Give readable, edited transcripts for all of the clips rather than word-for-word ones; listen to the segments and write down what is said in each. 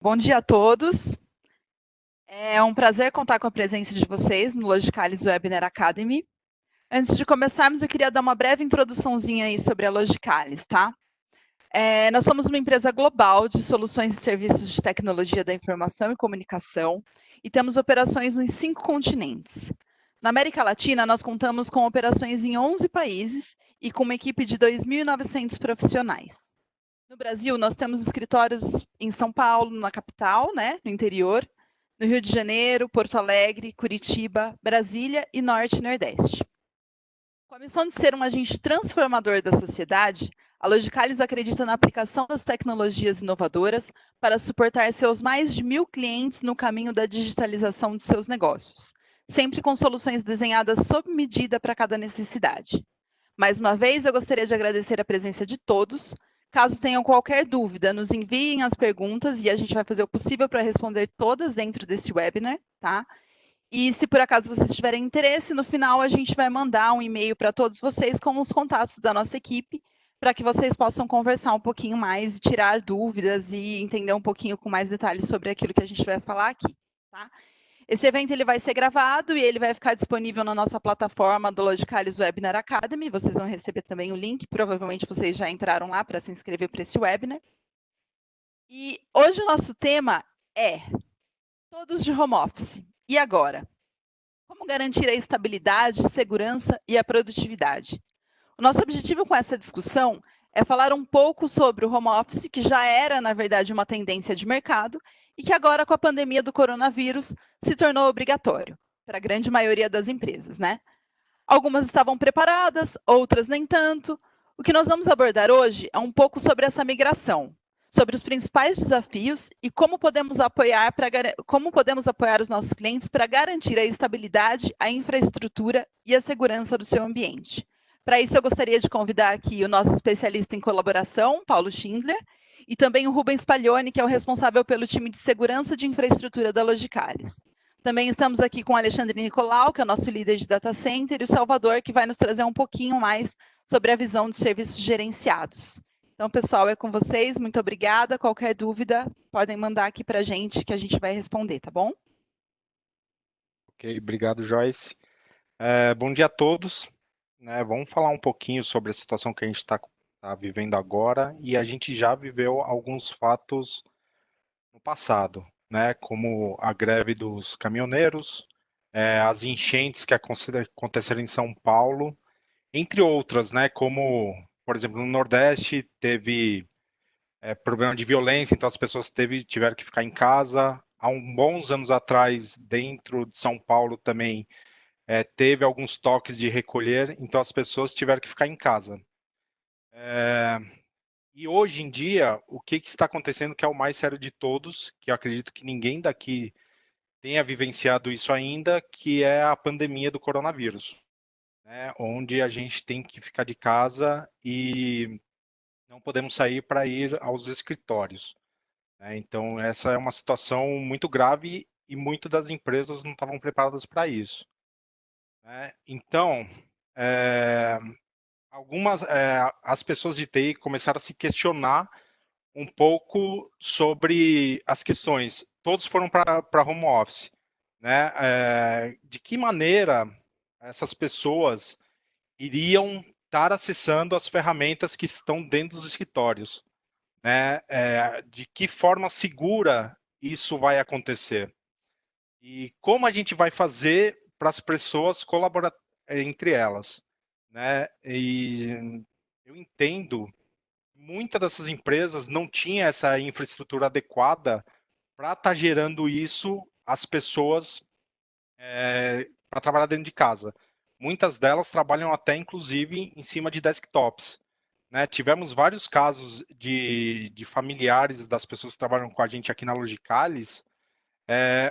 Bom dia a todos. É um prazer contar com a presença de vocês no Logicalis Webinar Academy. Antes de começarmos, eu queria dar uma breve introduçãozinha aí sobre a Logicalis, tá? Nós somos uma empresa global de soluções e serviços de tecnologia da informação e comunicação e temos operações em 5 continentes. Na América Latina, nós contamos com operações em 11 países e com uma equipe de 2.900 profissionais. No Brasil, nós temos escritórios em São Paulo, na capital, né, no interior, no Rio de Janeiro, Porto Alegre, Curitiba, Brasília e Norte e Nordeste. Com a missão de ser um agente transformador da sociedade, a Logicalis acredita na aplicação das tecnologias inovadoras para suportar seus mais de 1.000 clientes no caminho da digitalização de seus negócios, sempre com soluções desenhadas sob medida para cada necessidade. Mais uma vez, eu gostaria de agradecer a presença de todos. Caso tenham qualquer dúvida, nos enviem as perguntas e a gente vai fazer o possível para responder todas dentro desse webinar, tá? E se por acaso vocês tiverem interesse, no final a gente vai mandar um e-mail para todos vocês com os contatos da nossa equipe, para que vocês possam conversar um pouquinho mais e tirar dúvidas e entender um pouquinho com mais detalhes sobre aquilo que a gente vai falar aqui, tá? Esse evento ele vai ser gravado e ele vai ficar disponível na nossa plataforma do Logicalis Webinar Academy. Vocês vão receber também o link, provavelmente vocês já entraram lá para se inscrever para esse webinar. E hoje o nosso tema é todos de home office. E agora? Como garantir a estabilidade, segurança e a produtividade? O nosso objetivo com essa discussão é falar um pouco sobre o home office, que já era, na verdade, uma tendência de mercado e que agora, com a pandemia do coronavírus, se tornou obrigatório para a grande maioria das empresas, né? Algumas estavam preparadas, outras nem tanto. O que nós vamos abordar hoje é um pouco sobre essa migração, sobre os principais desafios e como podemos apoiar os nossos clientes para garantir a estabilidade, a infraestrutura e a segurança do seu ambiente. Para isso, eu gostaria de convidar aqui o nosso especialista em colaboração, Paulo Schindler, e também o Rubens Paglioni, que é o responsável pelo time de segurança de infraestrutura da Logicalis. Também estamos aqui com o Alexandre Nicolau, que é o nosso líder de data center, e o Salvador, que vai nos trazer um pouquinho mais sobre a visão de serviços gerenciados. Então, pessoal, é com vocês. Muito obrigada. Qualquer dúvida, podem mandar aqui para a gente, que a gente vai responder, tá bom? Ok, obrigado, Joyce. Bom dia a todos. Vamos falar um pouquinho sobre a situação que a gente está vivendo agora, e a gente já viveu alguns fatos no passado, como a greve dos caminhoneiros, as enchentes que aconteceram em São Paulo, entre outras, como, por exemplo, no Nordeste teve problema de violência, então as pessoas tiveram que ficar em casa. Há bons anos atrás, dentro de São Paulo também, teve alguns toques de recolher, então as pessoas tiveram que ficar em casa. E hoje em dia, o que está acontecendo, que é o mais sério de todos, que eu acredito que ninguém daqui tenha vivenciado isso ainda, que é a pandemia do coronavírus, onde a gente tem que ficar de casa e não podemos sair para ir aos escritórios. Então, essa é uma situação muito grave e muitas das empresas não estavam preparadas para isso. Então, as pessoas de TI começaram a se questionar um pouco sobre as questões. Todos foram para home office, de que maneira essas pessoas iriam estar acessando as ferramentas que estão dentro dos escritórios, de que forma segura isso vai acontecer e como a gente vai fazer para as pessoas colaborar entre elas, E eu entendo, muitas dessas empresas não tinham essa infraestrutura adequada para estar gerando isso às pessoas para trabalhar dentro de casa. Muitas delas trabalham até, inclusive, em cima de desktops. Tivemos vários casos de familiares das pessoas que trabalham com a gente aqui na Logicalis,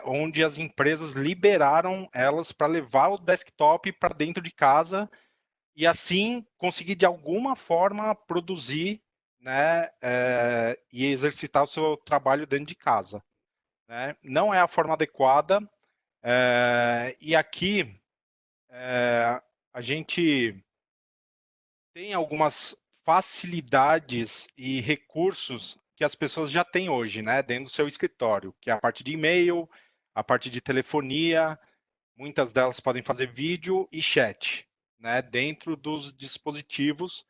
onde as empresas liberaram elas para levar o desktop para dentro de casa e assim conseguir de alguma forma produzir, e exercitar o seu trabalho dentro de casa. Não é a forma adequada, e aqui a gente tem algumas facilidades e recursos que as pessoas já têm hoje, né, dentro do seu escritório, que é a parte de e-mail, a parte de telefonia, muitas delas podem fazer vídeo e chat, né, dentro dos dispositivos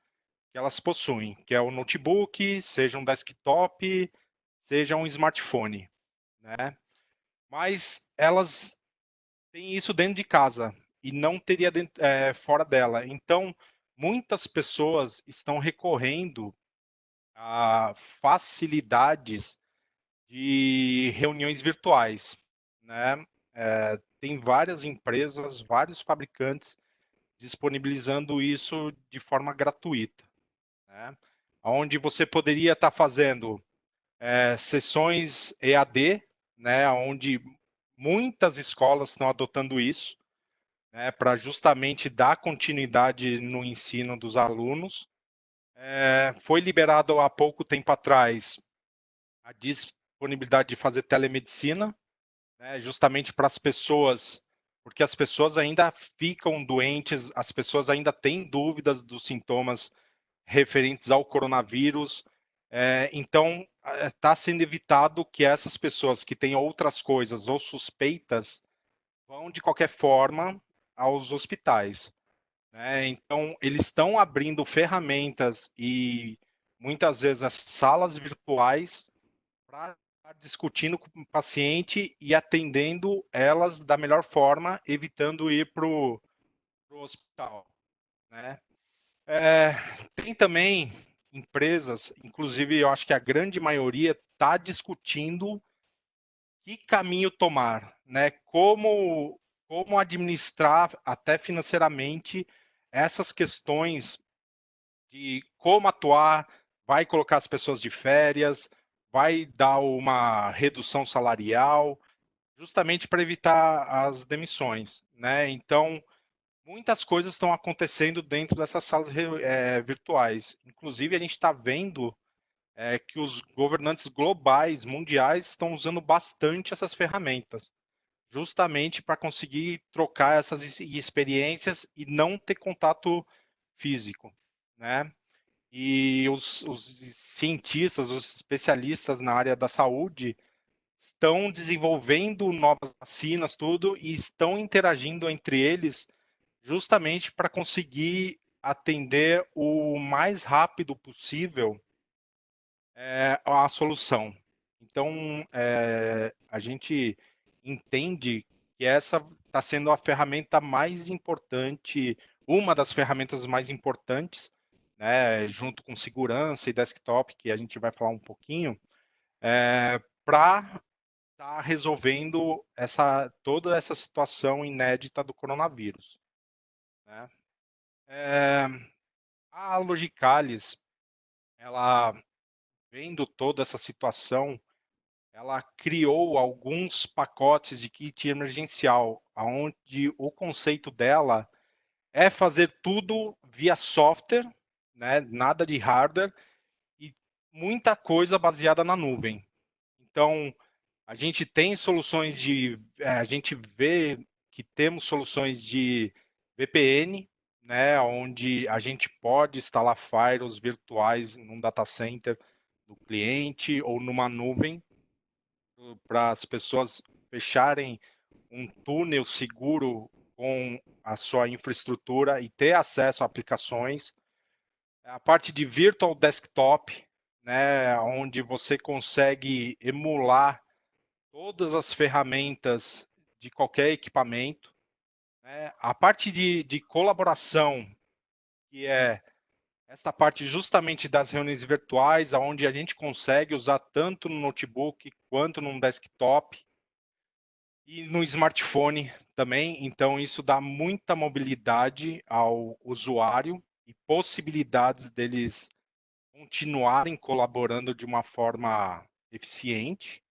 que elas possuem, que é o notebook, seja um desktop, seja um smartphone, né? Mas elas têm isso dentro de casa e não teria fora dela. Então, muitas pessoas estão recorrendo a facilidades de reuniões virtuais, né? Tem várias empresas, vários fabricantes disponibilizando isso de forma gratuita, né? Onde você poderia estar fazendo sessões EAD, né? Onde muitas escolas estão adotando isso, né? Para justamente dar continuidade no ensino dos alunos. Foi liberado há pouco tempo atrás a disponibilidade de fazer telemedicina, né, justamente para as pessoas, porque as pessoas ainda ficam doentes, as pessoas ainda têm dúvidas dos sintomas referentes ao coronavírus. Então, está sendo evitado que essas pessoas que têm outras coisas ou suspeitas vão, de qualquer forma, aos hospitais, né? Então, eles estão abrindo ferramentas e, muitas vezes, as salas virtuais para estar discutindo com o paciente e atendendo elas da melhor forma, evitando ir para o hospital, né? Tem também empresas, inclusive eu acho que a grande maioria está discutindo que caminho tomar, né? Como administrar até financeiramente essas questões de como atuar, vai colocar as pessoas de férias, vai dar uma redução salarial, justamente para evitar as demissões, né? Então, muitas coisas estão acontecendo dentro dessas salas virtuais. Inclusive, a gente está vendo que os governantes globais, mundiais, estão usando bastante essas ferramentas, justamente para conseguir trocar essas experiências e não ter contato físico, né? E os cientistas, os especialistas na área da saúde estão desenvolvendo novas vacinas, tudo, e estão interagindo entre eles justamente para conseguir atender o mais rápido possível a solução. Então, a gente entende que essa está sendo a ferramenta mais importante, uma das ferramentas mais importantes, né, junto com segurança e desktop, que a gente vai falar um pouquinho, para estar resolvendo toda essa situação inédita do coronavírus, né? A Logicalis, ela vendo toda essa situação, ela criou alguns pacotes de kit emergencial, onde o conceito dela é fazer tudo via software, né? Nada de hardware e muita coisa baseada na nuvem. Então, a gente tem soluções a gente vê que temos soluções de VPN, né? Onde a gente pode instalar firewalls virtuais num data center do cliente ou numa nuvem, para as pessoas fecharem um túnel seguro com a sua infraestrutura e ter acesso a aplicações. A parte de virtual desktop, né, onde você consegue emular todas as ferramentas de qualquer equipamento, né? A parte de colaboração, que é essa parte justamente das reuniões virtuais, onde a gente consegue usar tanto no notebook quanto no desktop e no smartphone também. Então, isso dá muita mobilidade ao usuário e possibilidades deles continuarem colaborando de uma forma eficiente.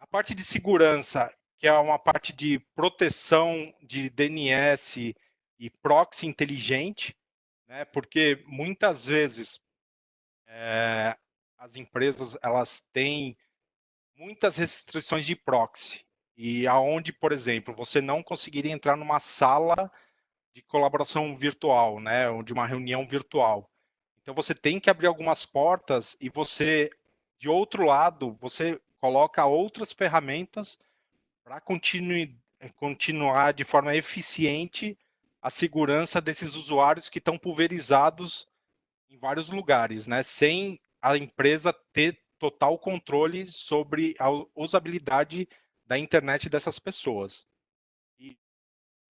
A parte de segurança, que é uma parte de proteção de DNS e proxy inteligente, né? Porque muitas vezes as empresas elas têm muitas restrições de proxy e aonde, por exemplo, você não conseguiria entrar numa sala de colaboração virtual, né, ou de uma reunião virtual. Então você tem que abrir algumas portas e você de outro lado, você coloca outras ferramentas para continuar de forma eficiente a segurança desses usuários que estão pulverizados em vários lugares, né? Sem a empresa ter total controle sobre a usabilidade da internet dessas pessoas. E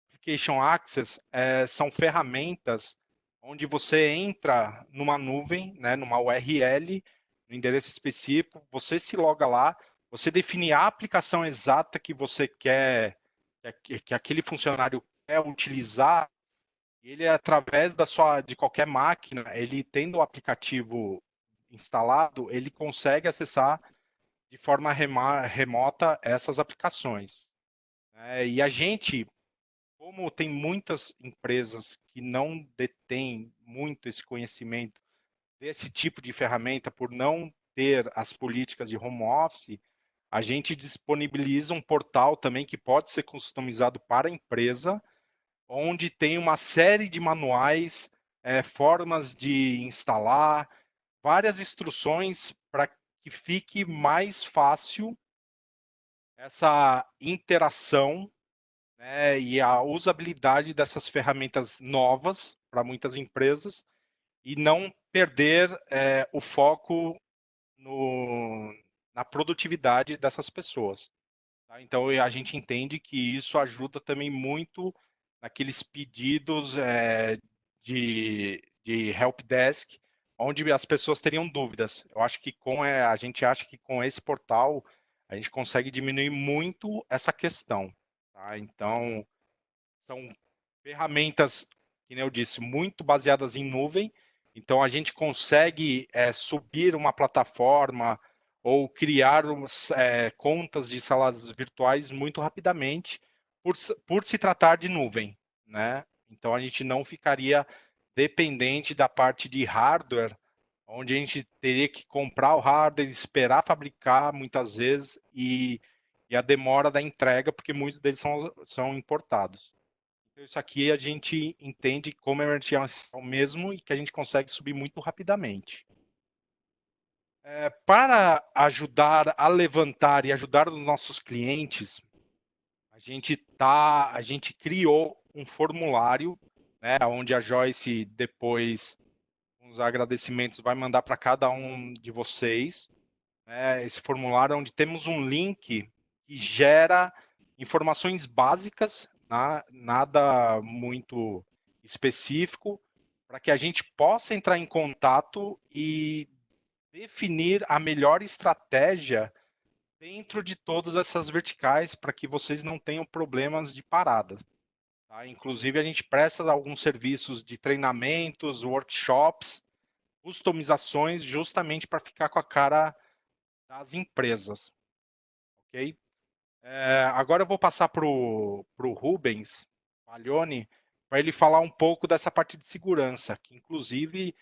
Application Access são ferramentas onde você entra numa nuvem, né, numa URL, no endereço específico, você se loga lá, você define a aplicação exata que você quer, que aquele funcionário quer utilizar, ele através de qualquer máquina, ele tendo o aplicativo instalado, ele consegue acessar de forma remota essas aplicações. E a gente, como tem muitas empresas que não detêm muito esse conhecimento desse tipo de ferramenta por não ter as políticas de home office, a gente disponibiliza um portal também que pode ser customizado para a empresa, onde tem uma série de manuais, formas de instalar, várias instruções para que fique mais fácil essa interação, né, e a usabilidade dessas ferramentas novas para muitas empresas e não perder o foco na produtividade dessas pessoas. Tá? Então, a gente entende que isso ajuda também muito naqueles pedidos de help desk, onde as pessoas teriam dúvidas. Eu acho que a gente acha que com esse portal a gente consegue diminuir muito essa questão. Tá? Então, são ferramentas, como eu disse, muito baseadas em nuvem. Então, a gente consegue subir uma plataforma ou criar contas de salas virtuais muito rapidamente, por se tratar de nuvem, né? Então, a gente não ficaria dependente da parte de hardware, onde a gente teria que comprar o hardware, esperar fabricar muitas vezes e a demora da entrega, porque muitos deles são importados. Então, isso aqui a gente entende como emergencial mesmo e que a gente consegue subir muito rapidamente. Para ajudar a levantar e ajudar os nossos clientes, a gente criou um formulário, né, onde a Joyce depois, com os agradecimentos, vai mandar para cada um de vocês, né, esse formulário onde temos um link que gera informações básicas, nada muito específico, para que a gente possa entrar em contato e definir a melhor estratégia dentro de todas essas verticais para que vocês não tenham problemas de parada. Tá? Inclusive, a gente presta alguns serviços de treinamentos, workshops, customizações, justamente para ficar com a cara das empresas. Ok? Agora eu vou passar para o Rubens Paglioni, para ele falar um pouco dessa parte de segurança, que inclusive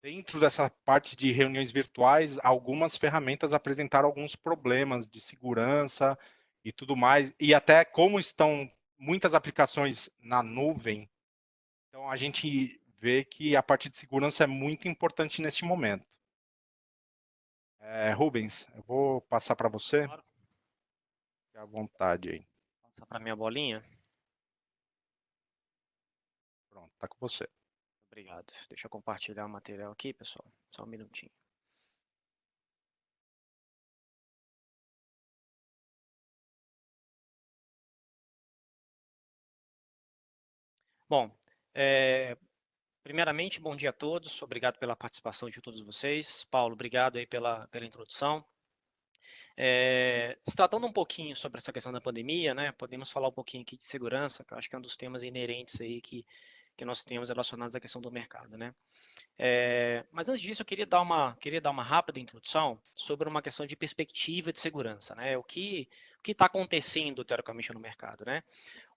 dentro dessa parte de reuniões virtuais, algumas ferramentas apresentaram alguns problemas de segurança e tudo mais, e até como estão muitas aplicações na nuvem, então a gente vê que a parte de segurança é muito importante neste momento. Rubens, eu vou passar para você. Claro. Fique à vontade aí. Passar para minha bolinha. Pronto, está com você. Obrigado. Deixa eu compartilhar o material aqui, pessoal. Só um minutinho. Bom, primeiramente, bom dia a todos. Obrigado pela participação de todos vocês. Paulo, obrigado aí pela introdução. Se tratando um pouquinho sobre essa questão da pandemia, né, podemos falar um pouquinho aqui de segurança, que eu acho que é um dos temas inerentes aí que nós temos relacionados à questão do mercado, né? Mas antes disso, eu queria dar uma rápida introdução sobre uma questão de perspectiva de segurança, né? O que está acontecendo teoricamente no mercado, né?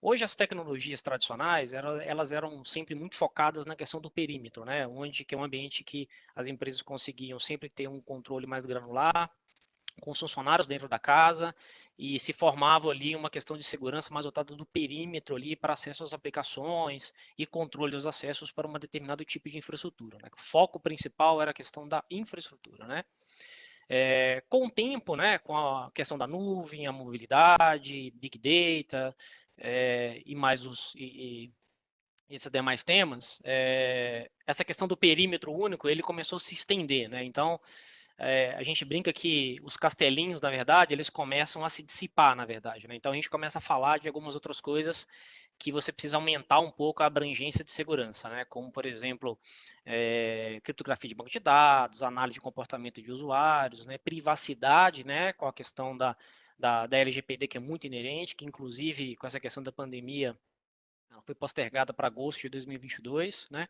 Hoje as tecnologias tradicionais, elas eram sempre muito focadas na questão do perímetro, né? Onde que é um ambiente que as empresas conseguiam sempre ter um controle mais granular, com os funcionários dentro da casa, e se formava ali uma questão de segurança mais voltada do perímetro ali para acesso às aplicações e controle dos acessos para um determinado tipo de infraestrutura, né? O foco principal era a questão da infraestrutura, né? Com o tempo, né, com a questão da nuvem, a mobilidade, Big Data e mais esses demais temas, essa questão do perímetro único, ele começou a se estender, né? Então, a gente brinca que os castelinhos, na verdade, eles começam a se dissipar, na verdade, né? Então, a gente começa a falar de algumas outras coisas que você precisa aumentar um pouco a abrangência de segurança, né? Como, por exemplo, criptografia de banco de dados, análise de comportamento de usuários, né? Privacidade, né? Com a questão da LGPD, que é muito inerente, que inclusive com essa questão da pandemia, ela foi postergada para agosto de 2022, né?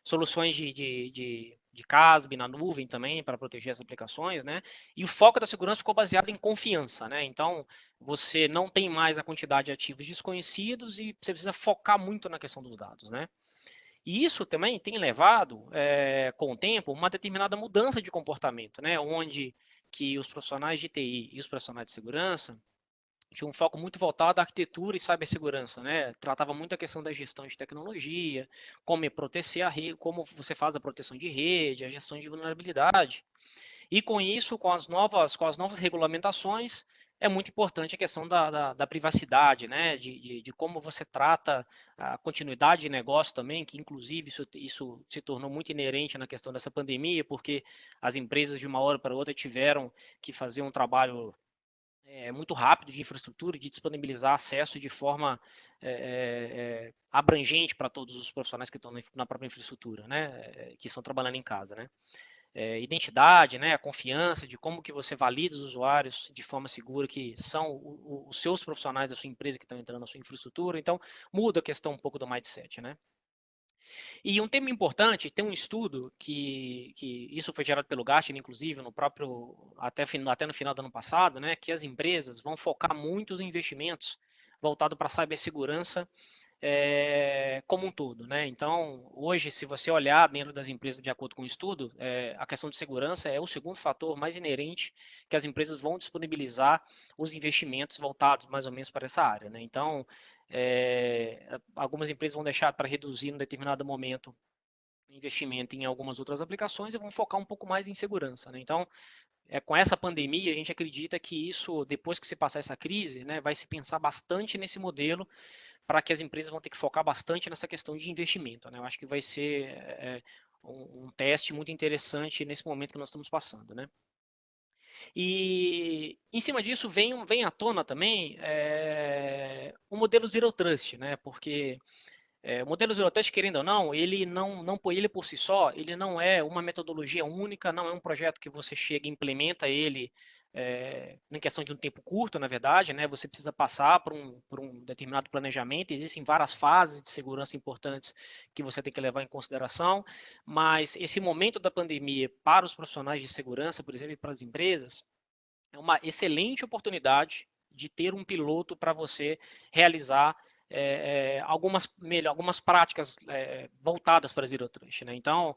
Soluções de CASB na nuvem também para proteger as aplicações, né? E o foco da segurança ficou baseado em confiança, né? Então, você não tem mais a quantidade de ativos desconhecidos e você precisa focar muito na questão dos dados, né? E isso também tem levado, com o tempo, uma determinada mudança de comportamento, né? Onde que os profissionais de TI e os profissionais de segurança tinha um foco muito voltado à arquitetura e cibersegurança, né? Tratava muito a questão da gestão de tecnologia, como proteger a rede, como você faz a proteção de rede, a gestão de vulnerabilidade. E com isso, com as novas regulamentações, é muito importante a questão da privacidade, né? De como você trata a continuidade de negócio também, que inclusive isso se tornou muito inerente na questão dessa pandemia, porque as empresas de uma hora para outra tiveram que fazer um trabalho muito rápido de infraestrutura, de disponibilizar acesso de forma abrangente para todos os profissionais que estão na própria infraestrutura, né, que estão trabalhando em casa, né. Identidade, né, a confiança de como que você valida os usuários de forma segura, que são os seus profissionais da sua empresa que estão entrando na sua infraestrutura. Então, muda a questão um pouco do mindset, né. E um tema importante, tem um estudo que isso foi gerado pelo Gartner, inclusive, no próprio, até no final do ano passado, né, que as empresas vão focar muitos investimentos voltado para a cibersegurança como um todo, né? Então, hoje, se você olhar dentro das empresas, de acordo com o estudo, a questão de segurança é o segundo fator mais inerente que as empresas vão disponibilizar os investimentos voltados mais ou menos para essa área, né? Então, algumas empresas vão deixar para reduzir em determinado momento o investimento em algumas outras aplicações e vão focar um pouco mais em segurança, né? Então, com essa pandemia, a gente acredita que isso, depois que se passar essa crise, né, vai se pensar bastante nesse modelo para que as empresas vão ter que focar bastante nessa questão de investimento, né? Eu acho que vai ser um teste muito interessante nesse momento que nós estamos passando, né? E em cima disso vem à tona também o modelo Zero Trust, né? Porque o modelo Zero Trust, querendo ou não, ele por si só, ele não é uma metodologia única, não é um projeto que você chega e implementa ele em questão de um tempo curto, na verdade, né? Você precisa passar por um determinado planejamento, existem várias fases de segurança importantes que você tem que levar em consideração, mas esse momento da pandemia para os profissionais de segurança, por exemplo, e para as empresas, é uma excelente oportunidade de ter um piloto para você realizar algumas práticas voltadas para Zero Trust, né? Então,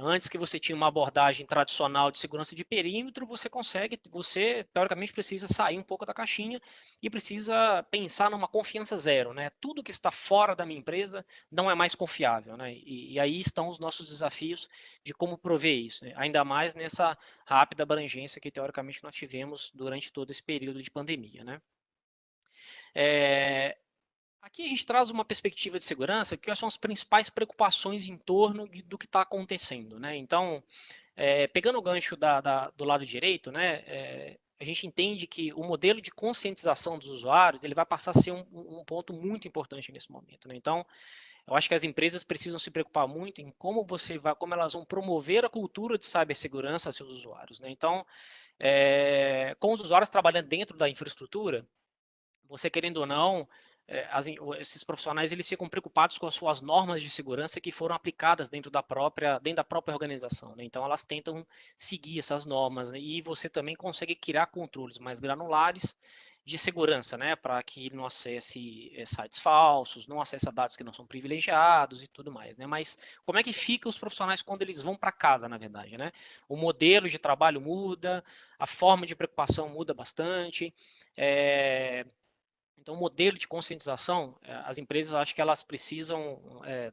antes que você tinha uma abordagem tradicional de segurança de perímetro, você teoricamente precisa sair um pouco da caixinha e precisa pensar numa confiança zero, né? Tudo que está fora da minha empresa não é mais confiável, né? E aí estão os nossos desafios de como prover isso, né? Ainda mais nessa rápida abrangência que teoricamente nós tivemos durante todo esse período de pandemia, né? Aqui a gente traz uma perspectiva de segurança, que são as principais preocupações em torno do que está acontecendo, né? Então, pegando o gancho do lado direito, né, a gente entende que o modelo de conscientização dos usuários ele vai passar a ser um ponto muito importante nesse momento, né? Então, eu acho que as empresas precisam se preocupar muito em como elas vão promover a cultura de cibersegurança a seus usuários, né? Então, com os usuários trabalhando dentro da infraestrutura, você querendo ou não, esses profissionais eles ficam preocupados com as suas normas de segurança que foram aplicadas dentro da própria organização, né? Então elas tentam seguir essas normas, né? E você também consegue criar controles mais granulares de segurança, né? Para que não acesse sites falsos, não acesse dados que não são privilegiados e tudo mais, né? Mas como é que fica os profissionais quando eles vão para casa, na verdade, né? O modelo de trabalho muda, a forma de preocupação muda bastante. Então, o modelo de conscientização, as empresas, acho que elas precisam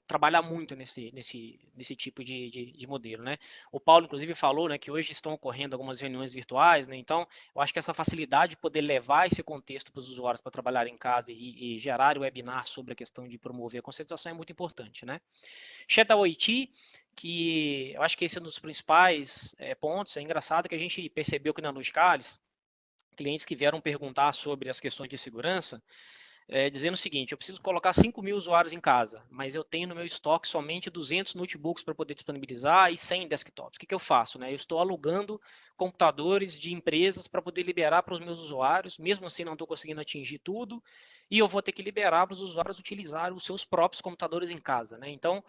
trabalhar muito nesse tipo de modelo, né? O Paulo, inclusive, falou, né, que hoje estão ocorrendo algumas reuniões virtuais, né? Então, eu acho que essa facilidade de poder levar esse contexto para os usuários para trabalhar em casa e gerar webinar sobre a questão de promover a conscientização é muito importante, né? Shadow IT, que eu acho que esse é um dos principais pontos. É engraçado que a gente percebeu que na Logicalis, clientes que vieram perguntar sobre as questões de segurança, dizendo o seguinte: eu preciso colocar 5.000 usuários em casa, mas eu tenho no meu estoque somente 200 notebooks para poder disponibilizar e 100 desktops. O que eu faço? Né? Eu estou alugando computadores de empresas para poder liberar para os meus usuários, mesmo assim não estou conseguindo atingir tudo, e eu vou ter que liberar para os usuários utilizarem os seus próprios computadores em casa. Né? Então,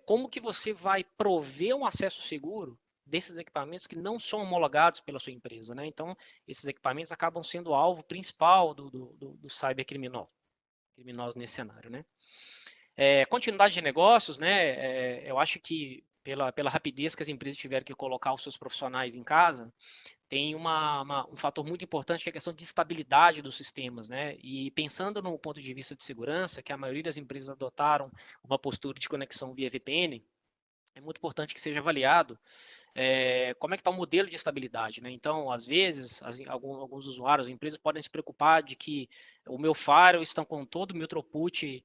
como que você vai prover um acesso seguro desses equipamentos que não são homologados pela sua empresa, né? Então, esses equipamentos acabam sendo o alvo principal do cybercriminoso nesse cenário, né? Continuidade de negócios, né? Eu acho que pela rapidez que as empresas tiveram que colocar os seus profissionais em casa, tem um fator muito importante que é a questão de estabilidade dos sistemas, né? E pensando no ponto de vista de segurança, que a maioria das empresas adotaram uma postura de conexão via VPN, é muito importante que seja avaliado como é que está o modelo de estabilidade, né? Então, às vezes, alguns usuários, empresas podem se preocupar de que o meu firewall está com todo o meu throughput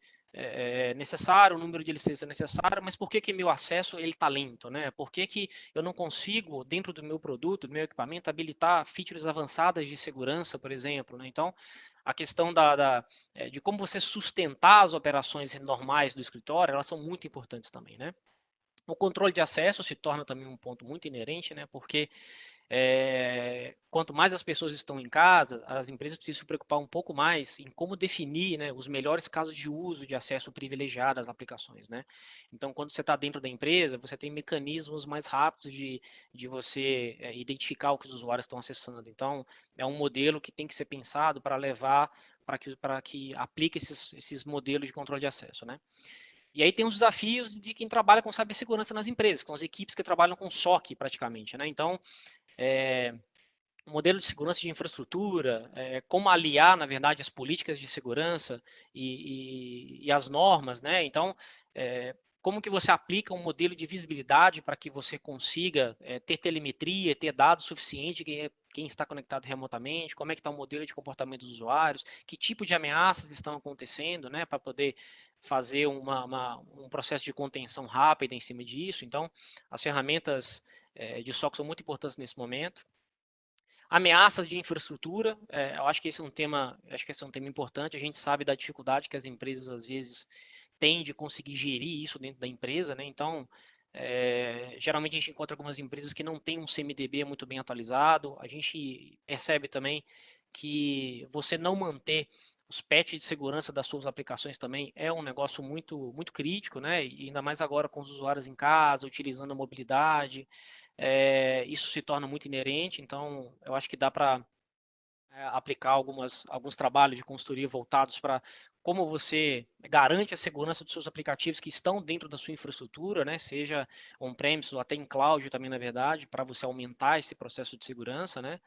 necessário, o número de licenças necessário, mas por que meu acesso ele está lento, né? Por que eu não consigo, dentro do meu produto, do meu equipamento, habilitar features avançadas de segurança, por exemplo, né? Então, a questão de como você sustentar as operações normais do escritório, elas são muito importantes também, né? O controle de acesso se torna também um ponto muito inerente, né? Porque quanto mais as pessoas estão em casa, as empresas precisam se preocupar um pouco mais em como definir, né, os melhores casos de uso de acesso privilegiado às aplicações, né? Então, quando você está dentro da empresa, você tem mecanismos mais rápidos de você identificar o que os usuários estão acessando. Então, é um modelo que tem que ser pensado para levar para que aplique esses modelos de controle de acesso, né? E aí tem os desafios de quem trabalha com cibersegurança nas empresas, que são as equipes que trabalham com SOC praticamente, né? Então, o modelo de segurança de infraestrutura, como aliar, na verdade, as políticas de segurança e as normas, né? Então, como que você aplica um modelo de visibilidade para que você consiga ter telemetria, ter dados suficientes quem está conectado remotamente, como é que está o modelo de comportamento dos usuários, que tipo de ameaças estão acontecendo, né, para poder fazer um processo de contenção rápida em cima disso. Então, as ferramentas de SOC são muito importantes nesse momento. Ameaças de infraestrutura, eu acho que esse é um tema, importante. A gente sabe da dificuldade que as empresas às vezes têm de conseguir gerir isso dentro da empresa, né? Então, geralmente a gente encontra algumas empresas que não têm um CMDB muito bem atualizado. A gente percebe também que você não manter os patches de segurança das suas aplicações também é um negócio muito, muito crítico, né? E ainda mais agora com os usuários em casa, utilizando a mobilidade. Isso se torna muito inerente, então eu acho que dá para aplicar alguns trabalhos de consultoria voltados para como você garante a segurança dos seus aplicativos que estão dentro da sua infraestrutura, né? Seja on-premise ou até em cloud também, na verdade, para você aumentar esse processo de segurança, né?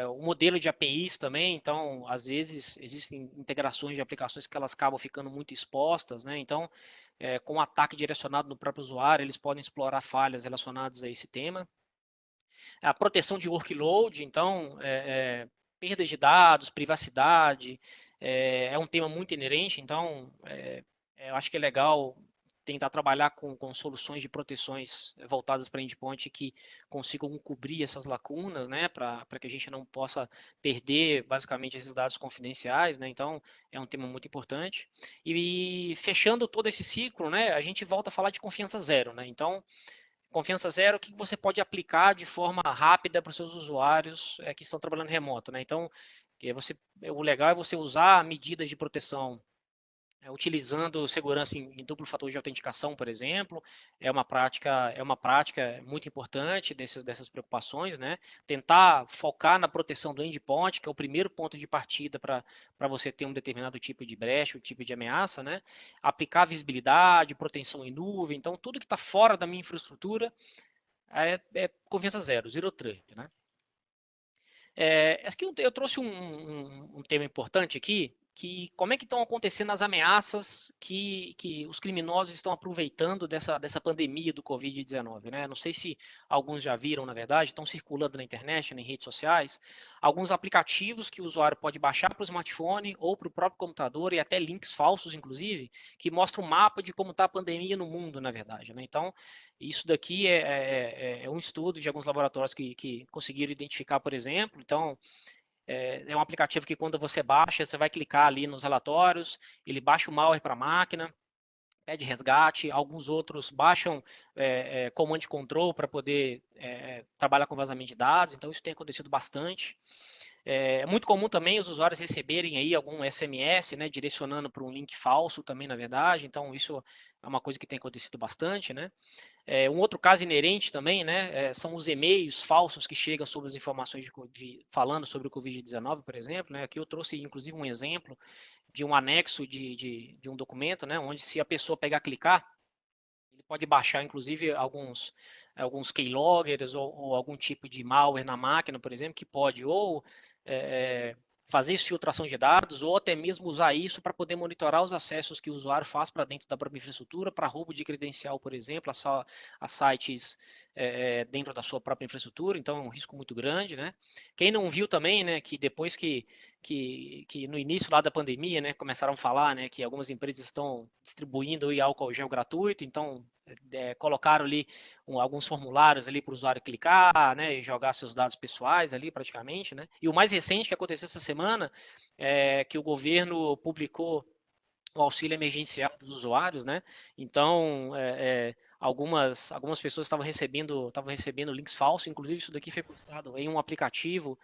O modelo de APIs também, então, às vezes, existem integrações de aplicações que elas acabam ficando muito expostas, né? Então, com um ataque direcionado no próprio usuário, eles podem explorar falhas relacionadas a esse tema. A proteção de workload, então, perda de dados, privacidade, é um tema muito inerente, então, eu acho que é legal tentar trabalhar com soluções de proteções voltadas para endpoint que consigam cobrir essas lacunas, né, para que a gente não possa perder basicamente esses dados confidenciais, né, então é um tema muito importante. E fechando todo esse ciclo, né, a gente volta a falar de confiança zero, né, então confiança zero, o que você pode aplicar de forma rápida para os seus usuários que estão trabalhando remoto, né, então o legal é você usar medidas de proteção utilizando segurança em duplo fator de autenticação, por exemplo, é uma prática muito importante dessas preocupações, né? Tentar focar na proteção do endpoint, que é o primeiro ponto de partida para você ter um determinado tipo de brecha, um tipo de ameaça, né? Aplicar visibilidade, proteção em nuvem, então tudo que está fora da minha infraestrutura é confiança zero, zero trust, né? Aqui eu trouxe um tema importante aqui, que como é que estão acontecendo as ameaças que os criminosos estão aproveitando dessa pandemia do Covid-19, né? Não sei se alguns já viram, na verdade, estão circulando na internet, em redes sociais, alguns aplicativos que o usuário pode baixar para o smartphone ou para o próprio computador, e até links falsos, inclusive, que mostram um mapa de como está a pandemia no mundo, na verdade, né? Então, isso daqui é um estudo de alguns laboratórios que conseguiram identificar, por exemplo. Então, é um aplicativo que quando você baixa, você vai clicar ali nos relatórios, ele baixa o malware para a máquina, pede resgate, alguns outros baixam command control para poder trabalhar com vazamento de dados, então isso tem acontecido bastante. É muito comum também os usuários receberem aí algum SMS, né, direcionando para um link falso também, na verdade, então isso é uma coisa que tem acontecido bastante, né. Um outro caso inerente também, né, são os e-mails falsos que chegam sobre as informações falando sobre o Covid-19, por exemplo, né. Aqui eu trouxe inclusive um exemplo de um anexo de um documento, né, onde se a pessoa pegar clicar, ele pode baixar inclusive alguns keyloggers ou algum tipo de malware na máquina, por exemplo, que pode ou fazer filtração de dados ou até mesmo usar isso para poder monitorar os acessos que o usuário faz para dentro da própria infraestrutura, para roubo de credencial, por exemplo, a sites dentro da sua própria infraestrutura, então é um risco muito grande, né? Quem não viu também, né, que depois que no início lá da pandemia, né, começaram a falar, né, que algumas empresas estão distribuindo aí álcool gel gratuito, então colocaram ali alguns formulários ali para o usuário clicar, né, e jogar seus dados pessoais ali praticamente, né. E o mais recente que aconteceu essa semana é que o governo publicou o auxílio emergencial dos usuários, né. Então algumas pessoas estavam recebendo links falsos, inclusive isso daqui foi postado em um aplicativo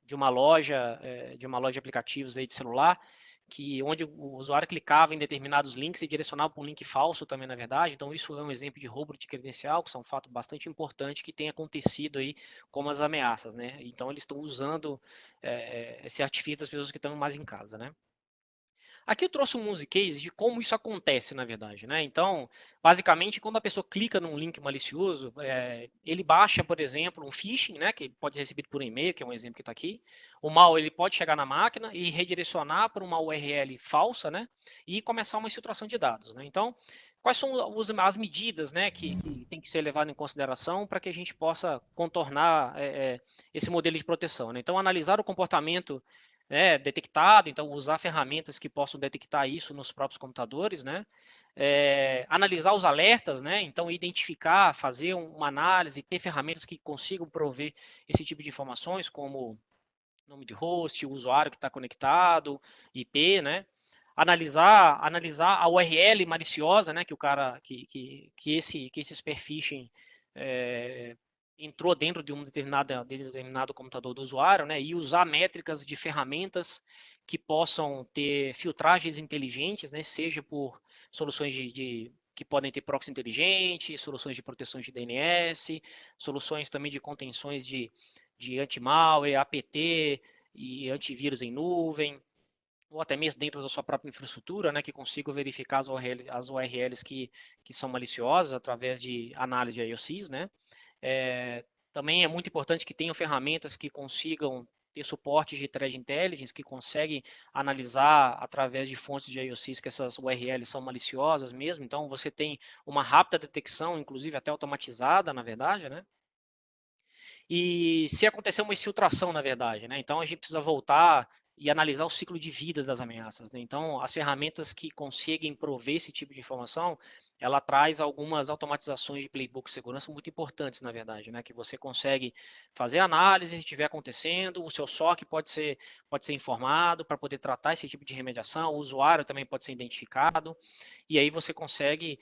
de uma loja de aplicativos aí de celular, onde o usuário clicava em determinados links e direcionava para um link falso também, na verdade. Então isso é um exemplo de roubo de credencial, que é um fato bastante importante que tem acontecido aí como as ameaças, né. Então eles estão usando esse artifício das pessoas que estão mais em casa, né. Aqui eu trouxe um use case de como isso acontece, na verdade, né? Então, basicamente, quando a pessoa clica num link malicioso, ele baixa, por exemplo, um phishing, né? Que pode ser recebido por e-mail, que é um exemplo que está aqui. O mal ele pode chegar na máquina e redirecionar para uma URL falsa, né? E começar uma infiltração de dados, né? Então, quais são as medidas, né, que tem que ser levadas em consideração para que a gente possa contornar esse modelo de proteção, né? Então, analisar o comportamento detectado, então usar ferramentas que possam detectar isso nos próprios computadores, né? Analisar os alertas, né? Então identificar, fazer uma análise, ter ferramentas que consigam prover esse tipo de informações, como nome de host, o usuário que está conectado, IP, né? Analisar a URL maliciosa, né? Que o cara, que esse spear phishing entrou dentro de um determinado computador do usuário, né, e usar métricas de ferramentas que possam ter filtragens inteligentes, né, seja por soluções que podem ter proxy inteligente, soluções de proteção de DNS, soluções também de contenções de anti-malware, APT e antivírus em nuvem, ou até mesmo dentro da sua própria infraestrutura, né, que consigam verificar as URLs que são maliciosas através de análise de IOCs, né. Também é muito importante que tenham ferramentas que consigam ter suporte de threat intelligence, que conseguem analisar através de fontes de IOCs que essas URLs são maliciosas mesmo. Então, você tem uma rápida detecção, inclusive até automatizada, na verdade, né? E se acontecer uma exfiltração, na verdade, né? Então, a gente precisa voltar e analisar o ciclo de vida das ameaças, né? Então, as ferramentas que conseguem prover esse tipo de informação, ela traz algumas automatizações de playbook de segurança muito importantes, na verdade, né? Que você consegue fazer análise se estiver acontecendo, o seu SOC pode ser informado para poder tratar esse tipo de remediação, o usuário também pode ser identificado, e aí você consegue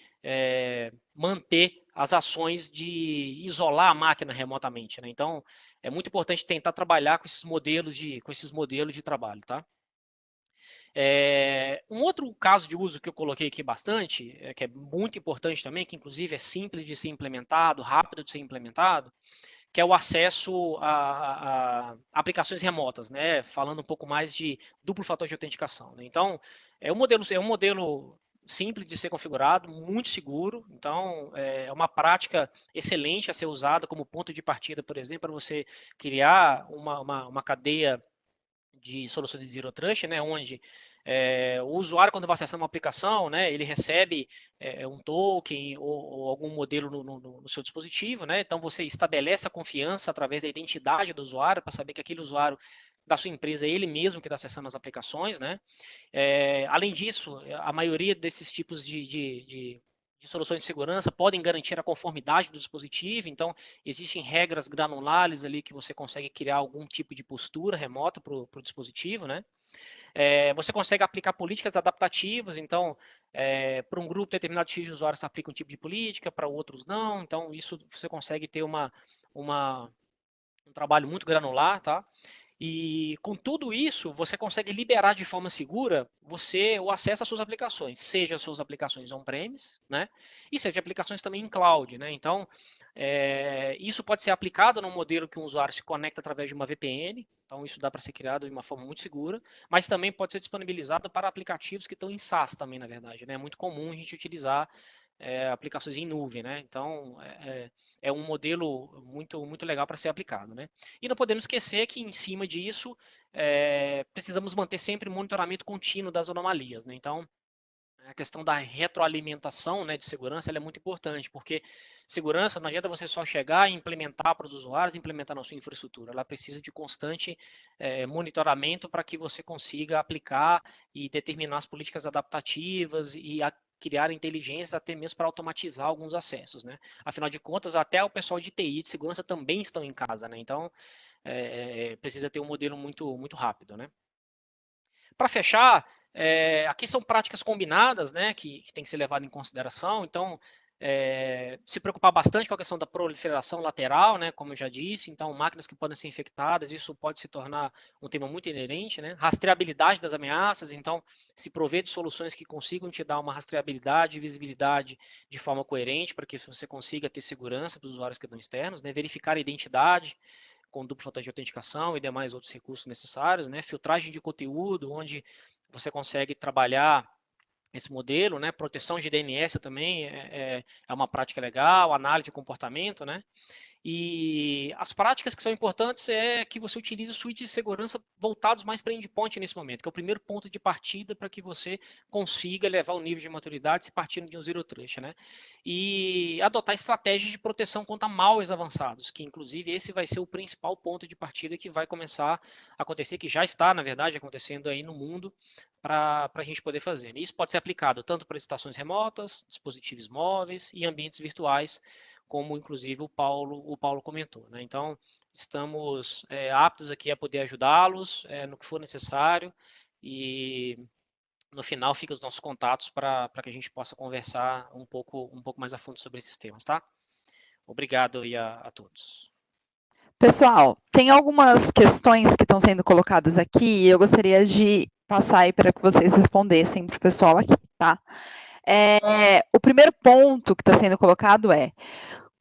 manter as ações de isolar a máquina remotamente, né? Então, é muito importante tentar trabalhar com esses modelos de trabalho, tá? Um outro caso de uso que eu coloquei aqui bastante, que é muito importante também, que inclusive é simples de ser implementado, rápido de ser implementado, que é o acesso a aplicações remotas, né? Falando um pouco mais de duplo fator de autenticação, né? Então, é um modelo simples de ser configurado, muito seguro. Então, é uma prática excelente a ser usada como ponto de partida, por exemplo, para você criar uma cadeia de soluções de Zero Trust, né, onde o usuário, quando vai acessar uma aplicação, né, ele recebe um token ou algum modelo no seu dispositivo, né, então você estabelece a confiança através da identidade do usuário, para saber que aquele usuário da sua empresa é ele mesmo que está acessando as aplicações, né. Além disso, a maioria desses tipos de soluções de segurança podem garantir a conformidade do dispositivo, então existem regras granulares ali que você consegue criar algum tipo de postura remota para o dispositivo, né? Você consegue aplicar políticas adaptativas, então, para um grupo determinado X de usuários você aplica um tipo de política, para outros não, então isso você consegue ter um trabalho muito granular, tá? E com tudo isso, você consegue liberar de forma segura o acesso às suas aplicações, seja as suas aplicações on-premise, né? E seja aplicações também em cloud, né? Então, isso pode ser aplicado num modelo que um usuário se conecta através de uma VPN, então isso dá para ser criado de uma forma muito segura, mas também pode ser disponibilizado para aplicativos que estão em SaaS também, na verdade, né? É muito comum a gente utilizar aplicações em nuvem, né? Então, é um modelo muito legal para ser aplicado, né? E não podemos esquecer que, em cima disso, precisamos manter sempre monitoramento contínuo das anomalias, né? Então, a questão da retroalimentação, né, de segurança, ela é muito importante, porque segurança não adianta você só chegar e implementar para os usuários, implementar na sua infraestrutura. Ela precisa de constante monitoramento para que você consiga aplicar e determinar as políticas adaptativas e criar inteligências até mesmo para automatizar alguns acessos, né? Afinal de contas, até o pessoal de TI, de segurança, também estão em casa, né? Então, precisa ter um modelo muito rápido, né? Para fechar, aqui são práticas combinadas, né, que tem que ser levado em consideração. Então, se preocupar bastante com a questão da proliferação lateral, né, como eu já disse. Então, máquinas que podem ser infectadas, isso pode se tornar um tema muito inerente, né? Rastreabilidade das ameaças. Então, se prover de soluções que consigam te dar uma rastreabilidade e visibilidade de forma coerente, para que você consiga ter segurança dos usuários que estão externos, né? Verificar a identidade com duplo fator de autenticação e demais outros recursos necessários, né? Filtragem de conteúdo, onde você consegue trabalhar esse modelo, né? Proteção de DNS também é uma prática legal, análise de comportamento, né? E as práticas que são importantes é que você utilize suítes de segurança voltados mais para endpoint nesse momento, que é o primeiro ponto de partida para que você consiga levar o nível de maturidade se partindo de um Zero Trust, né? E adotar estratégias de proteção contra malwares avançados, que inclusive esse vai ser o principal ponto de partida que vai começar a acontecer, que já está, na verdade, acontecendo aí no mundo, para a gente poder fazer. Isso pode ser aplicado tanto para estações remotas, dispositivos móveis e ambientes virtuais, como inclusive o Paulo comentou, né? Então, estamos aptos aqui a poder ajudá-los no que for necessário e no final fica os nossos contatos para que a gente possa conversar um pouco mais a fundo sobre esses temas, tá? Obrigado aí a todos. Pessoal, tem algumas questões que estão sendo colocadas aqui e eu gostaria de passar aí para que vocês respondessem para o pessoal aqui, tá? O primeiro ponto que está sendo colocado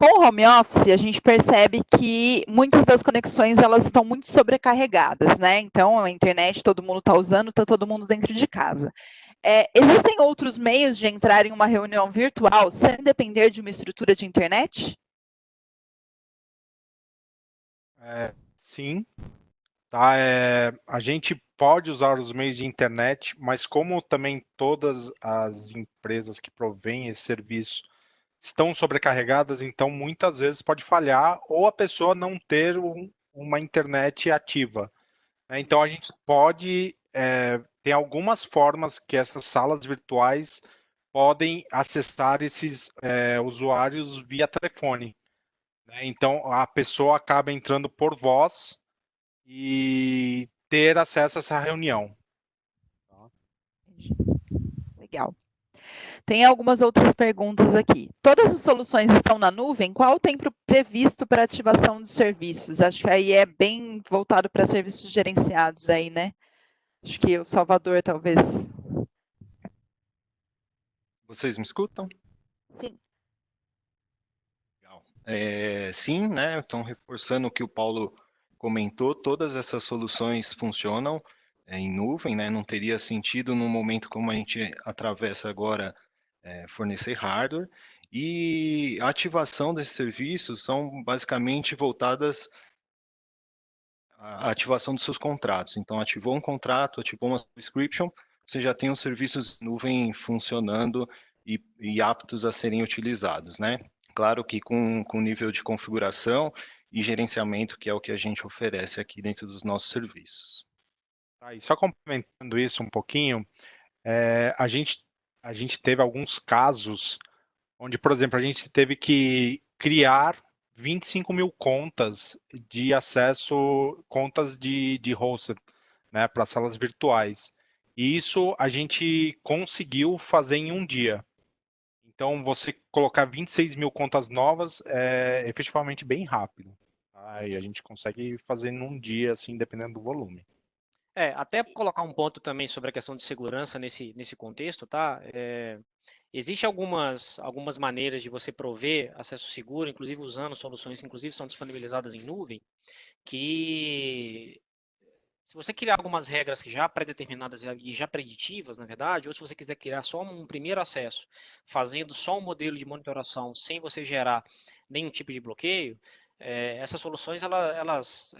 com o home office, a gente percebe que muitas das conexões elas estão muito sobrecarregadas, né? Então, a internet todo mundo está usando, está todo mundo dentro de casa. Existem outros meios de entrar em uma reunião virtual sem depender de uma estrutura de internet? Sim, tá? A gente pode usar os meios de internet, mas como também todas as empresas que provêm esse serviço estão sobrecarregadas, então muitas vezes pode falhar ou a pessoa não ter uma internet ativa, né? Então a gente pode tem algumas formas que essas salas virtuais podem acessar esses usuários via telefone, né? Então a pessoa acaba entrando por voz e ter acesso a essa reunião. Legal. Tem algumas outras perguntas aqui. Todas as soluções estão na nuvem? Qual o tempo previsto para ativação dos serviços? Acho que aí é bem voltado para serviços gerenciados aí, né? Acho que o Salvador talvez. Vocês me escutam? Sim. Legal. Sim, né? Então, reforçando o que o Paulo comentou, todas essas soluções funcionam. em nuvem, né? Não teria sentido no momento como a gente atravessa agora fornecer hardware. E a ativação desses serviços são basicamente voltadas à ativação dos seus contratos. Então, ativou um contrato, ativou uma subscription, você já tem os serviços nuvem funcionando e aptos a serem utilizados, né? Claro que com nível de configuração e gerenciamento, que é o que a gente oferece aqui dentro dos nossos serviços. Tá, e só complementando isso um pouquinho, a gente teve alguns casos onde, por exemplo, a gente teve que criar 25 mil contas de acesso, contas de hosted, né, para salas virtuais. E isso a gente conseguiu fazer em um dia. Então, você colocar 26 mil contas novas é efetivamente bem rápido. Tá? E a gente consegue fazer num dia, assim, dependendo do volume. Até colocar um ponto também sobre a questão de segurança nesse contexto, tá? Existem algumas maneiras de você prover acesso seguro, inclusive usando soluções que inclusive são disponibilizadas em nuvem, que se você criar algumas regras que já pré-determinadas e já preditivas, na verdade, ou se você quiser criar só um primeiro acesso, fazendo só um modelo de monitoração sem você gerar nenhum tipo de bloqueio, essas soluções elas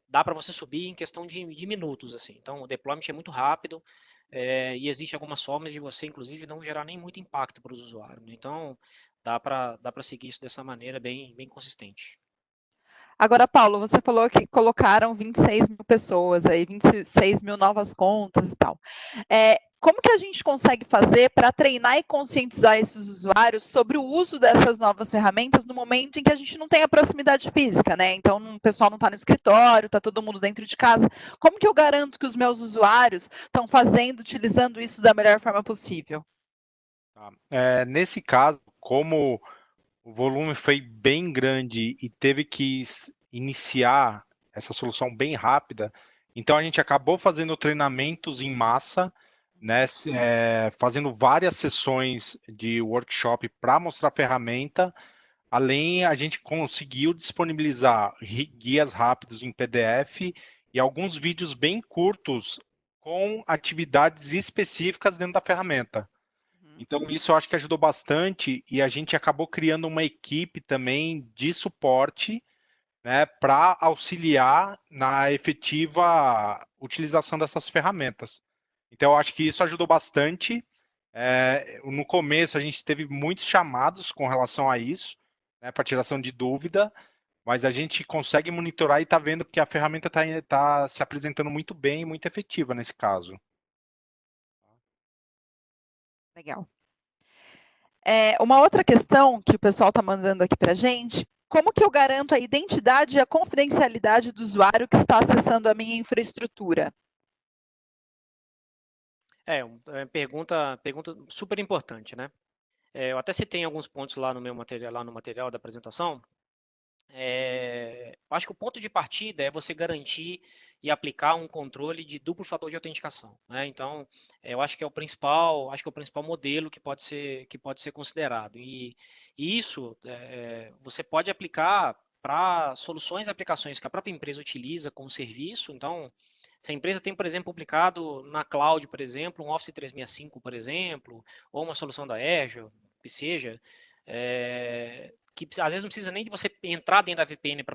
dá para você subir em questão de minutos, assim. Então, o deployment é muito rápido e existe algumas formas de você, inclusive, não gerar nem muito impacto para os usuários. Né? Então, dá para seguir isso dessa maneira bem consistente. Agora, Paulo, você falou que colocaram 26 mil pessoas aí, 26 mil novas contas e tal. Como que a gente consegue fazer para treinar e conscientizar esses usuários sobre o uso dessas novas ferramentas no momento em que a gente não tem a proximidade física, né? Então, o pessoal não está no escritório, está todo mundo dentro de casa. Como que eu garanto que os meus usuários estão utilizando isso da melhor forma possível? Nesse caso, como o volume foi bem grande e teve que iniciar essa solução bem rápida, então a gente acabou fazendo treinamentos em massa, né, fazendo várias sessões de workshop para mostrar a ferramenta. Além, a gente conseguiu disponibilizar guias rápidos em PDF e alguns vídeos bem curtos com atividades específicas dentro da ferramenta. Então, isso eu acho que ajudou bastante e a gente acabou criando uma equipe também de suporte, né, para auxiliar na efetiva utilização dessas ferramentas. Então, eu acho que isso ajudou bastante. No começo, a gente teve muitos chamados com relação a isso, né, para tiração de dúvida, mas a gente consegue monitorar e está vendo que a ferramenta está se apresentando muito bem e muito efetiva nesse caso. Legal. Uma outra questão que o pessoal está mandando aqui para a gente, como que eu garanto a identidade e a confidencialidade do usuário que está acessando a minha infraestrutura? Pergunta super importante, né? Eu até citei alguns pontos lá no meu material, lá no material da apresentação. Acho que o ponto de partida é você garantir e aplicar um controle de duplo fator de autenticação, né? Então, eu acho que é o principal modelo que pode ser considerado. E isso você pode aplicar para soluções e aplicações que a própria empresa utiliza como serviço. Então, se a empresa tem, por exemplo, publicado na cloud, por exemplo, um Office 365, por exemplo, ou uma solução da Azure, que seja, que às vezes não precisa nem de você entrar dentro da VPN para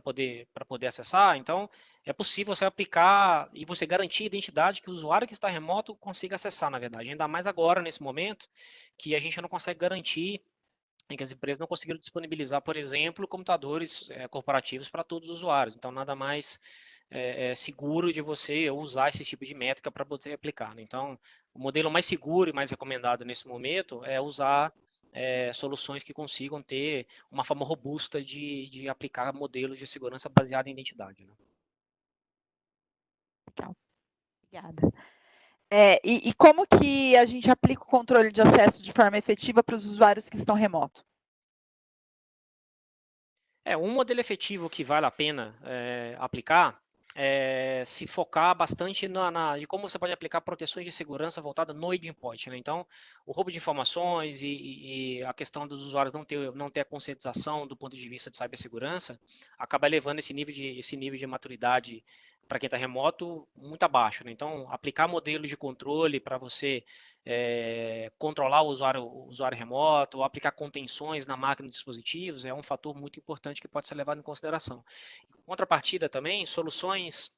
poder acessar, então é possível você aplicar e você garantir a identidade que o usuário que está remoto consiga acessar, na verdade. Ainda mais agora, nesse momento, que a gente não consegue garantir, em que as empresas não conseguiram disponibilizar, por exemplo, computadores corporativos para todos os usuários. Então, nada mais seguro de você usar esse tipo de métrica para você aplicar. Né? Então, o modelo mais seguro e mais recomendado nesse momento é usar soluções que consigam ter uma forma robusta de aplicar modelos de segurança baseado em identidade. Né? Legal, obrigada. E como que a gente aplica o controle de acesso de forma efetiva para os usuários que estão remotos? Um modelo efetivo que vale a pena aplicar se focar bastante de como você pode aplicar proteções de segurança voltada no endpoint. Né? Então, o roubo de informações e a questão dos usuários não ter a conscientização do ponto de vista de cibersegurança acaba levando esse nível de maturidade para quem está remoto, muito abaixo, né? Então, aplicar modelos de controle para você controlar o usuário remoto, ou aplicar contenções na máquina de dispositivos, é um fator muito importante que pode ser levado em consideração. Em contrapartida também, soluções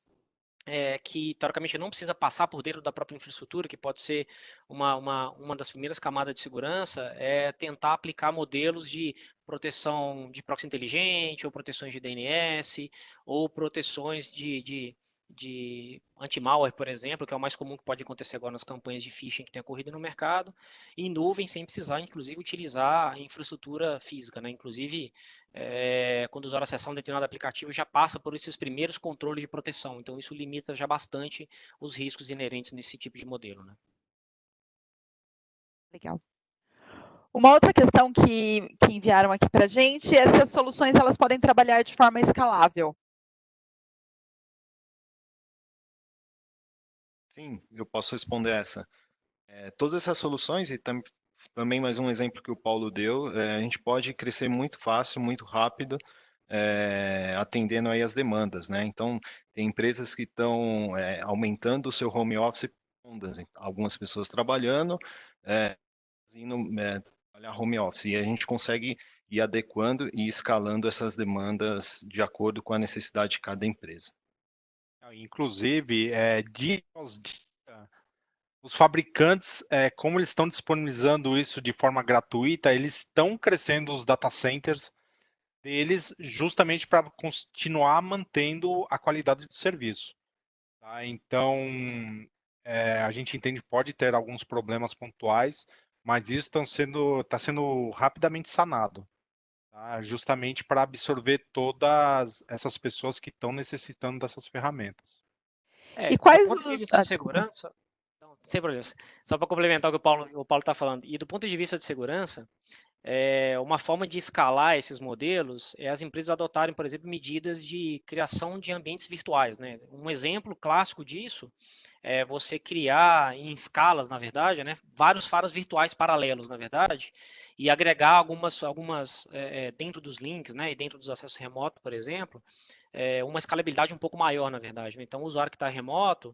que teoricamente não precisa passar por dentro da própria infraestrutura, que pode ser uma das primeiras camadas de segurança, é tentar aplicar modelos de proteção de proxy inteligente, ou proteções de DNS, ou proteções de anti-malware, por exemplo, que é o mais comum que pode acontecer agora nas campanhas de phishing que tem ocorrido no mercado, em nuvem, sem precisar, inclusive, utilizar a infraestrutura física, né? Inclusive, quando o usuário acessar um determinado aplicativo, já passa por esses primeiros controles de proteção. Então, isso limita já bastante os riscos inerentes nesse tipo de modelo, né? Legal. Uma outra questão que enviaram aqui para a gente é se as soluções elas podem trabalhar de forma escalável. Sim, eu posso responder essa. Todas essas soluções, e também mais um exemplo que o Paulo deu, a gente pode crescer muito fácil, muito rápido, atendendo aí as demandas, né? Então, tem empresas que estão aumentando o seu home office, algumas pessoas trabalhando, indo trabalhar home office, e a gente consegue ir adequando e escalando essas demandas de acordo com a necessidade de cada empresa. Inclusive, dia após dia, os fabricantes, como eles estão disponibilizando isso de forma gratuita, eles estão crescendo os data centers deles justamente para continuar mantendo a qualidade do serviço. Tá? Então, a gente entende que pode ter alguns problemas pontuais, mas isso está sendo rapidamente sanado, tá? Justamente para absorver todas essas pessoas que estão necessitando dessas ferramentas. E Do quais ponto de os... vista de desculpa. segurança, não, sem problema. Só para complementar o que o Paulo está falando, e do ponto de vista de segurança, uma forma de escalar esses modelos é as empresas adotarem, por exemplo, medidas de criação de ambientes virtuais, né? Um exemplo clássico disso é você criar em escalas, na verdade, né, vários faros virtuais paralelos, na verdade, e agregar algumas dentro dos links, né, e dentro dos acessos remotos, por exemplo, uma escalabilidade um pouco maior, na verdade. Né? Então, o usuário que está remoto,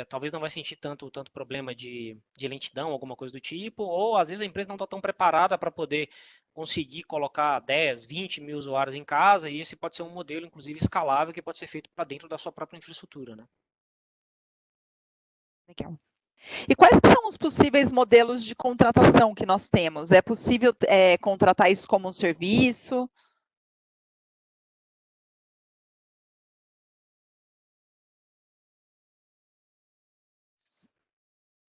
talvez não vai sentir tanto problema de lentidão, alguma coisa do tipo, ou às vezes a empresa não está tão preparada para poder conseguir colocar 10, 20 mil usuários em casa, e esse pode ser um modelo, inclusive, escalável, que pode ser feito para dentro da sua própria infraestrutura. Né? Legal. E quais que são os possíveis modelos de contratação que nós temos? É possível contratar isso como um serviço?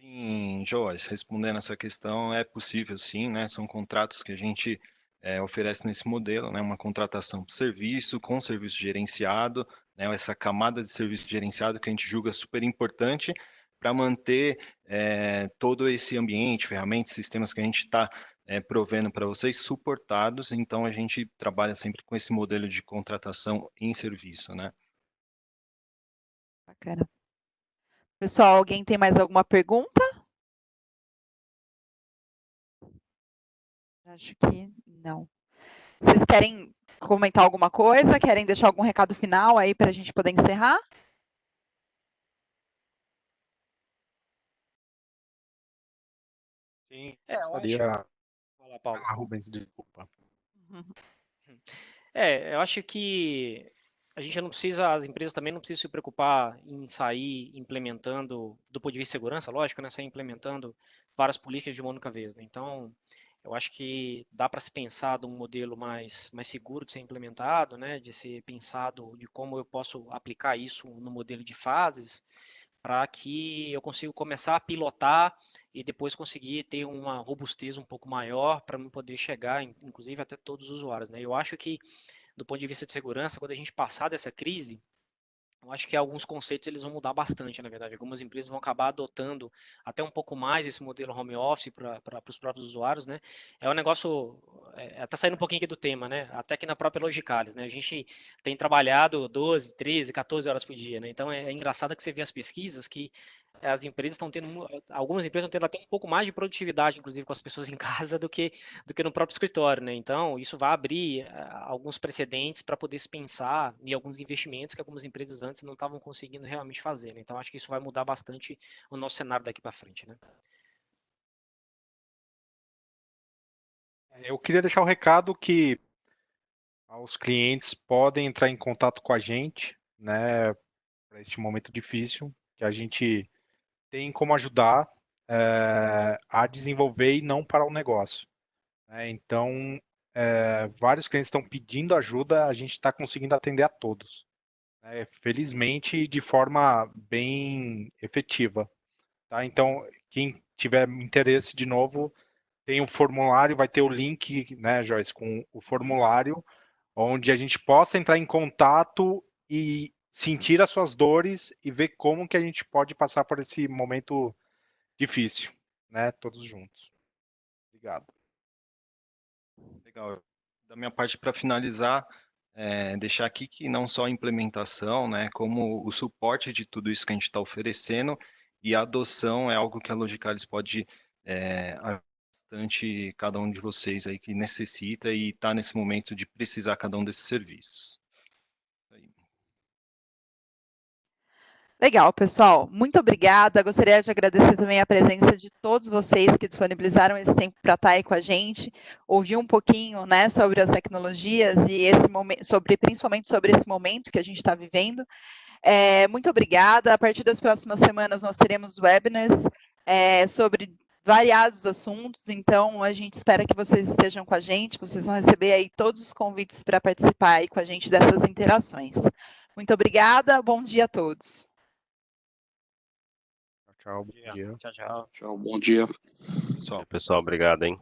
Sim, Joyce, respondendo essa questão, é possível sim, né? São contratos que a gente oferece nesse modelo, né? Uma contratação por serviço, com serviço gerenciado, né? Essa camada de serviço gerenciado que a gente julga super importante para manter todo esse ambiente, ferramentas, sistemas que a gente está provendo para vocês suportados. Então, a gente trabalha sempre com esse modelo de contratação em serviço, né? Bacana. Pessoal, alguém tem mais alguma pergunta? Acho que não. Vocês querem comentar alguma coisa? Querem deixar algum recado final aí para a gente poder encerrar? Sim, Ótimo. Fala, Paulo. Rubens, desculpa. Uhum. Eu acho que a gente não precisa, as empresas também não precisam se preocupar em sair implementando, do ponto de vista de segurança, lógico, né, sair implementando várias políticas de uma única vez, né? Então, eu acho que dá para se pensar de um modelo mais seguro de ser implementado, né, de ser pensado de como eu posso aplicar isso no modelo de fases, para que eu consiga começar a pilotar e depois conseguir ter uma robustez um pouco maior para poder chegar, inclusive, até todos os usuários. Né? Eu acho que, do ponto de vista de segurança, quando a gente passar dessa crise, eu acho que alguns conceitos eles vão mudar bastante, na verdade. Algumas empresas vão acabar adotando até um pouco mais esse modelo home office para os próprios usuários, né? É um negócio, tá saindo um pouquinho aqui do tema, né? Até que na própria Logicalis, né? A gente tem trabalhado 12, 13, 14 horas por dia, né? Então é engraçado que você vê as pesquisas que as empresas estão tendo, algumas empresas estão tendo até um pouco mais de produtividade, inclusive com as pessoas em casa, do que no próprio escritório, né? Então, isso vai abrir alguns precedentes para poder se pensar em alguns investimentos que algumas empresas antes não estavam conseguindo realmente fazer, né? Então, acho que isso vai mudar bastante o nosso cenário daqui para frente, né? Eu queria deixar o recado que os clientes podem entrar em contato com a gente, né, para este momento difícil, que a gente tem como ajudar a desenvolver e não parar o negócio. Né? Então, vários clientes estão pedindo ajuda, a gente está conseguindo atender a todos. Né? Felizmente, de forma bem efetiva. Tá? Então, quem tiver interesse, de novo, tem o formulário, vai ter o link, né, Joyce, com o formulário, onde a gente possa entrar em contato e sentir as suas dores e ver como que a gente pode passar por esse momento difícil, né, todos juntos. Obrigado. Legal. Da minha parte, para finalizar, deixar aqui que não só a implementação, né, como o suporte de tudo isso que a gente está oferecendo e a adoção é algo que a Logicalis pode ajudar bastante cada um de vocês aí que necessita e está nesse momento de precisar cada um desses serviços. Legal, pessoal. Muito obrigada. Gostaria de agradecer também a presença de todos vocês que disponibilizaram esse tempo para estar aí com a gente, ouvir um pouquinho, né, sobre as tecnologias e esse momento, principalmente sobre esse momento que a gente está vivendo. Muito obrigada. A partir das próximas semanas nós teremos webinars sobre variados assuntos, então a gente espera que vocês estejam com a gente, vocês vão receber aí todos os convites para participar aí com a gente dessas interações. Muito obrigada, bom dia a todos. Tchau, bom dia. Tchau, tchau. Tchau, bom dia. Pessoal, Pessoal, obrigado, hein?